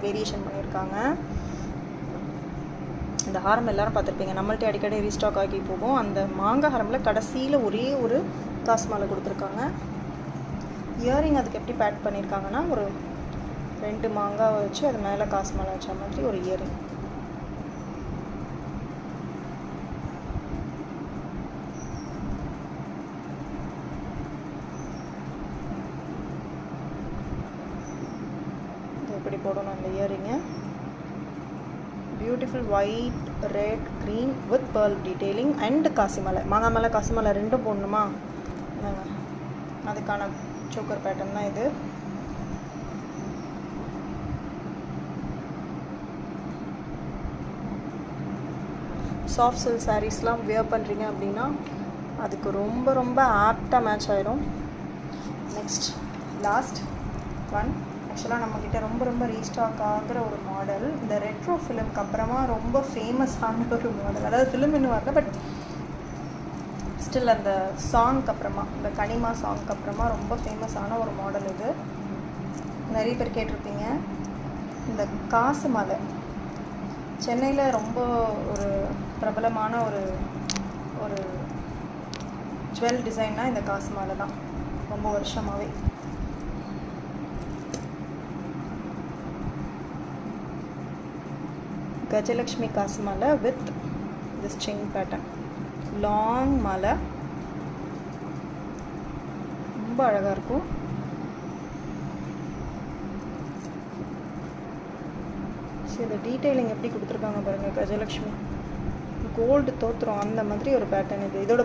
Variation பண்ணியிருக்காங்க. இந்த ஹாரம் எல்லாரும் பார்த்துருப்பீங்க, நம்மள்ட்ட அடிக்கடி ரீஸ்டாக் ஆகி போகும். அந்த மாங்காய் ஹாரமில் கடைசியில் ஒரே ஒரு காசு மாலை கொடுத்துருக்காங்க. இயரிங் அதுக்கு எப்படி பேக் பண்ணியிருக்காங்கன்னா, ஒரு 2 மாங்காய் வச்சு அது மேலே காசு மாலை வச்ச மாதிரி ஒரு இயரிங். இப்படி போடணும் இந்த இயரிங்கை. Beautiful white, red, green with pearl detailing and காசி மாலை. மாங்காய் மாலை காசி மாலை ரெண்டும் போடணுமா? அதுக்கான சோக்கர் பேட்டர்ன் தான் இது. சாஃப்ட் சில்க் சாரீஸ்லாம் வியர் பண்ணுறீங்க அப்படின்னா அதுக்கு ரொம்ப ரொம்ப ஆப்டாக மேட்ச் ஆகிடும். நெக்ஸ்ட் லாஸ்ட் ஒன், ஆக்சுவலாக நம்மக்கிட்ட ரொம்ப ரொம்ப ரீஸ்டாக் ஆகிற ஒரு மாடல். இந்த ரெட்ரோ ஃபிலிம்க்கு அப்புறமா ரொம்ப ஃபேமஸான ஒரு மாடல். அதாவது ஃபிலிம் இன்னும் வரல, பட் ஸ்டில் அந்த சாங்க்கு அப்புறமா, இந்த கனிமா சாங்க்கு அப்புறமா ரொம்ப ஃபேமஸான ஒரு மாடல் இது. நிறைய பேர் கேட்டிருப்பீங்க. இந்த காசு மாலை சென்னையில் ரொம்ப ஒரு பிரபலமான ஒரு ஜுவல் டிசைன்னா இந்த காசு மாலை தான், ரொம்ப வருஷமாகவே. கஜலக்ஷ்மி காசு மாலை with this chain pattern, long மாலை, ரொம்ப அழகாக இருக்கும். சரி, இந்த டீட்டெயிலிங் எப்படி கொடுத்துருக்காங்க பாருங்கள். கஜலக்ஷ்மி கோல்டு தோற்றுரும் அந்த மாதிரி ஒரு பேட்டர்ன் இது. இதோட